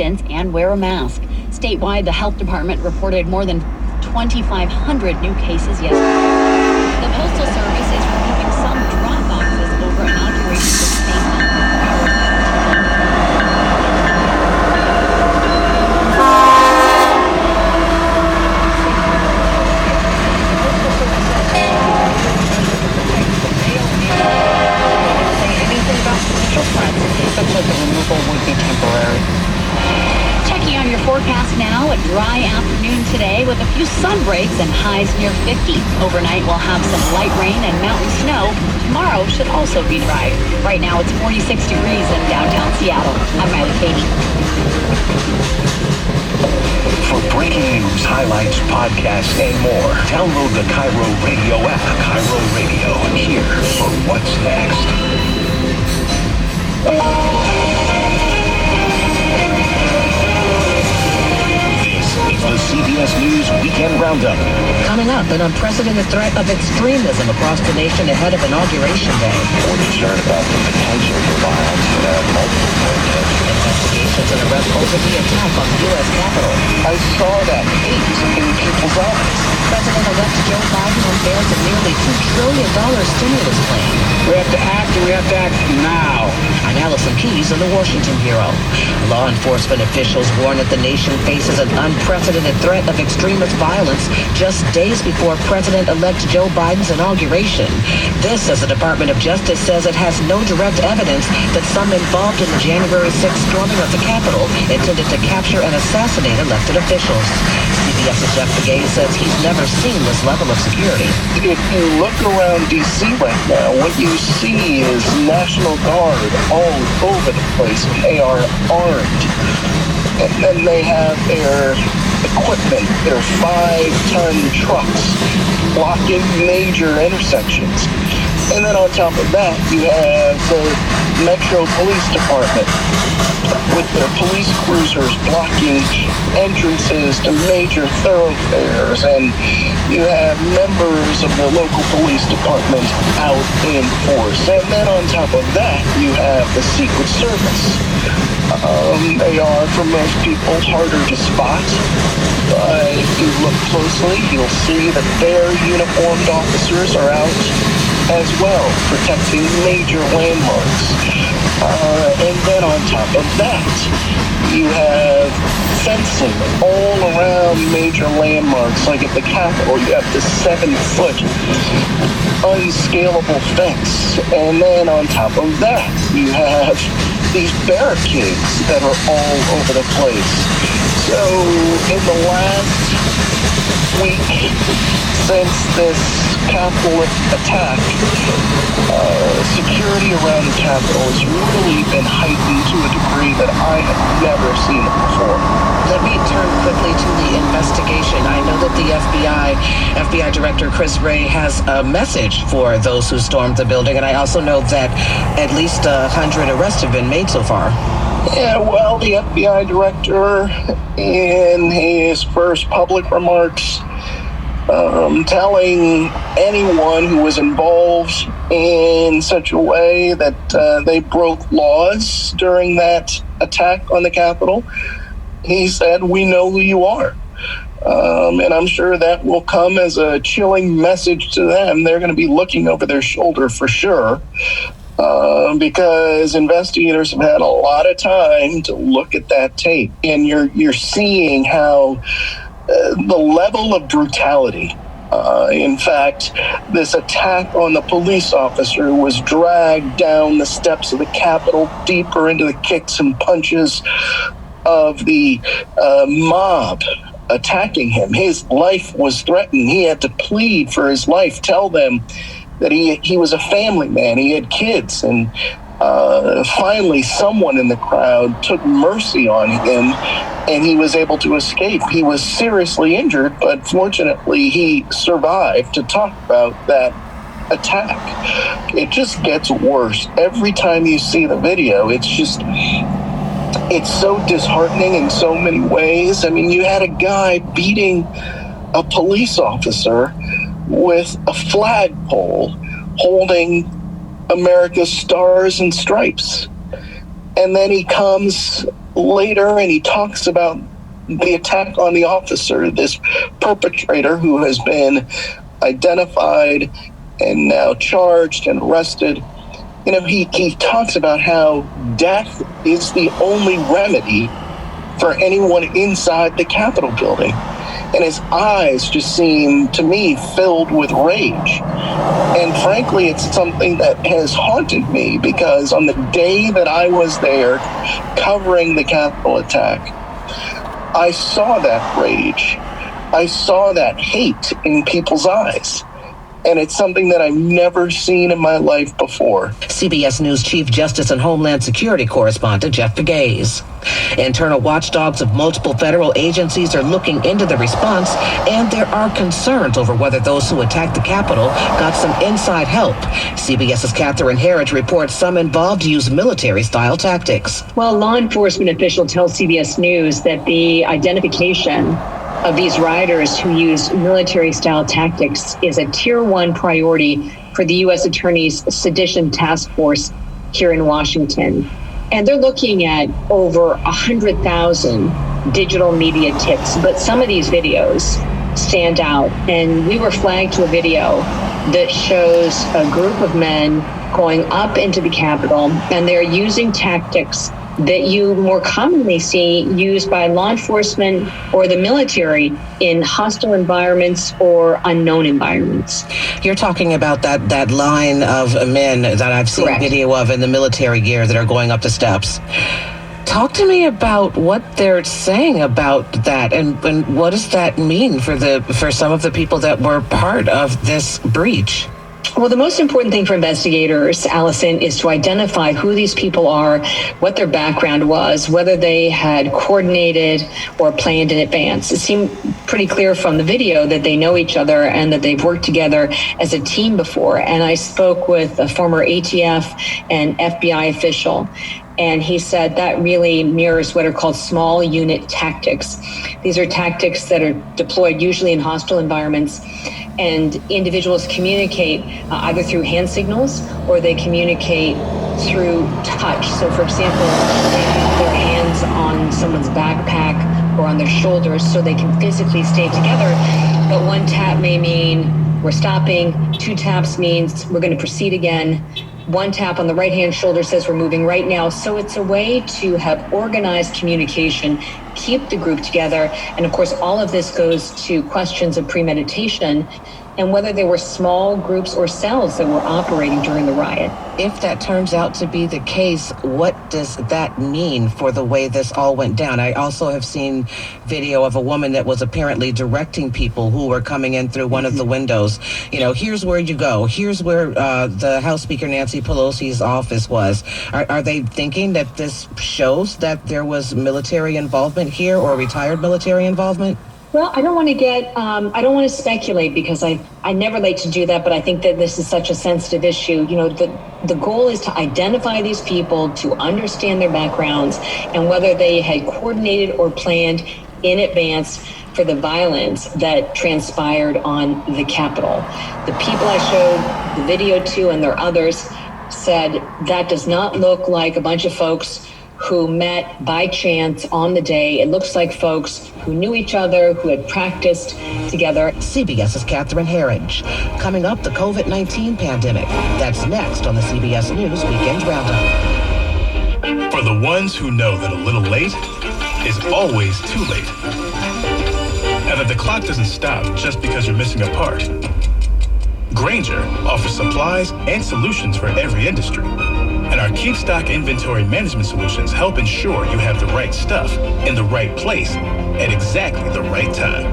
and wear a mask. Statewide, the health department reported more than 2,500 new cases yesterday. The Postal Service is removing some drop boxes over inauguration this Such that the removal would be temporary. Checking on your forecast now, a dry afternoon today with a few sun breaks and highs near 50. Overnight, we'll have some light rain and mountain snow. Tomorrow should also be dry. Right now, it's 46 degrees in downtown Seattle. I'm Riley Katie. For breaking news, highlights, podcasts, and more, download the Cairo Radio app. Cairo Radio, here for what's next. This is the CBS News Weekend Roundup. Coming up, an unprecedented threat of extremism across the nation ahead of Inauguration Day. We're concerned about the potential for violence at multiple protests. Investigations and arrests over the attack on the U.S. Capitol. I saw that hate in people's eyes. President-elect Joe Biden unveils a nearly $2 trillion stimulus plan. We have to act, and we have to act now. I'm Allison Keyes in the Washington Bureau. Law enforcement officials warn that the nation faces an unprecedented threat of extremist violence just days before President-elect Joe Biden's inauguration. This, as the Department of Justice says, it has no direct evidence that some involved in the January 6th storming of the Capitol intended to capture and assassinate elected officials. CBS's Jeff Begay says he's never seen this level of security. If you look around D.C. right now, what you see is National Guard all over the place. They are armed. And then they have their equipment, their 5-ton trucks blocking major intersections. And then on top of that, you have the Metro Police Department with their police cruisers blocking entrances to major thoroughfares, and you have members of the local police department out in force. And then on top of that, you have the Secret Service. They are, for most people, harder to spot, but if you look closely, you'll see that their uniformed officers are out as well, protecting major landmarks. And then on top of that, you have fencing all around major landmarks. Like at the Capitol, you have the 7-foot unscalable fence. And then on top of that, you have these barricades that are all over the place. So in the last week since this Capitol attack, security around the Capitol has really been heightened to a degree that I have never seen it before. Let me turn quickly to the investigation. I know that the FBI Director Chris Wray has a message for those who stormed the building, and I also know that at least 100 arrests have been made so far. Yeah, well, the FBI Director, in his first public remarks, telling anyone who was involved in such a way that they broke laws during that attack on the Capitol, he said, "We know who you are." And I'm sure that will come as a chilling message to them. They're going to be looking over their shoulder for sure, because investigators have had a lot of time to look at that tape. And you're seeing how the level of brutality. In fact, this attack on the police officer was dragged down the steps of the Capitol, deeper into the kicks and punches of the mob attacking him. His life was threatened. He had to plead for his life, tell them that he was a family man, he had kids, and finally someone in the crowd took mercy on him and he was able to escape. He was seriously injured, but fortunately he survived to talk about that attack. It just gets worse. Every time you see the video, it's so disheartening in so many ways. I mean, you had a guy beating a police officer with a flagpole holding America's stars and stripes. And then he comes later, and he talks about the attack on the officer, this perpetrator who has been identified and now charged and arrested. You know, he talks about how death is the only remedy for anyone inside the Capitol building. And his eyes just seem, to me, filled with rage. And frankly, it's something that has haunted me, because on the day that I was there covering the Capitol attack, I saw that rage. I saw that hate in people's eyes. And it's something that I've never seen in my life before. CBS News Chief Justice and Homeland Security correspondent Jeff Pegues. Internal watchdogs of multiple federal agencies are looking into the response, and there are concerns over whether those who attacked the Capitol got some inside help. CBS's Catherine Herridge reports some involved use military-style tactics. Well, law enforcement official tells CBS News that the identification of these rioters who used military-style tactics is a Tier 1 priority for the U.S. Attorney's Sedition Task Force here in Washington. And they're looking at over 100,000 digital media tips, but some of these videos stand out. And we were flagged to a video that shows a group of men going up into the Capitol, and they're using tactics that you more commonly see used by law enforcement or the military in hostile environments or unknown environments. You're talking about that line of men that I've seen Correct. video of in the military gear that are going up the steps. Talk to me about what they're saying about that, and what does that mean for some of the people that were part of this breach? Well, the most important thing for investigators, Allison, is to identify who these people are, what their background was, whether they had coordinated or planned in advance. It seemed pretty clear from the video that they know each other and that they've worked together as a team before. And I spoke with a former ATF and FBI official, and he said that really mirrors what are called small unit tactics. These are tactics that are deployed usually in hostile environments, and individuals communicate either through hand signals or they communicate through touch. So, for example, they have their hands on someone's backpack or on their shoulders so they can physically stay together. But one tap may mean we're stopping, 2 taps means we're going to proceed again. 1 tap on the right-hand shoulder says we're moving right now. So it's a way to have organized communication, keep the group together. And of course, all of this goes to questions of premeditation and whether there were small groups or cells that were operating during the riot. If that turns out to be the case, what does that mean for the way this all went down? I also have seen video of a woman that was apparently directing people who were coming in through one of the windows. You know, here's where you go. Here's where the House Speaker Nancy Pelosi's office was. Are they thinking that this shows that there was military involvement here or retired military involvement? Well, I don't want to speculate because I never like to do that, but I think that this is such a sensitive issue. You know, the goal is to identify these people, to understand their backgrounds, and whether they had coordinated or planned in advance for the violence that transpired on the Capitol. The people I showed the video to, and there are others, said that does not look like a bunch of folks who met by chance on the day. It looks like folks who knew each other, who had practiced together. CBS's Catherine Herridge. Coming up, the COVID-19 pandemic. That's next on the CBS News Weekend Roundup. For the ones who know that a little late is always too late, and that the clock doesn't stop just because you're missing a part, Grainger offers supplies and solutions for every industry. And our Keep Stock Inventory Management Solutions help ensure you have the right stuff in the right place at exactly the right time.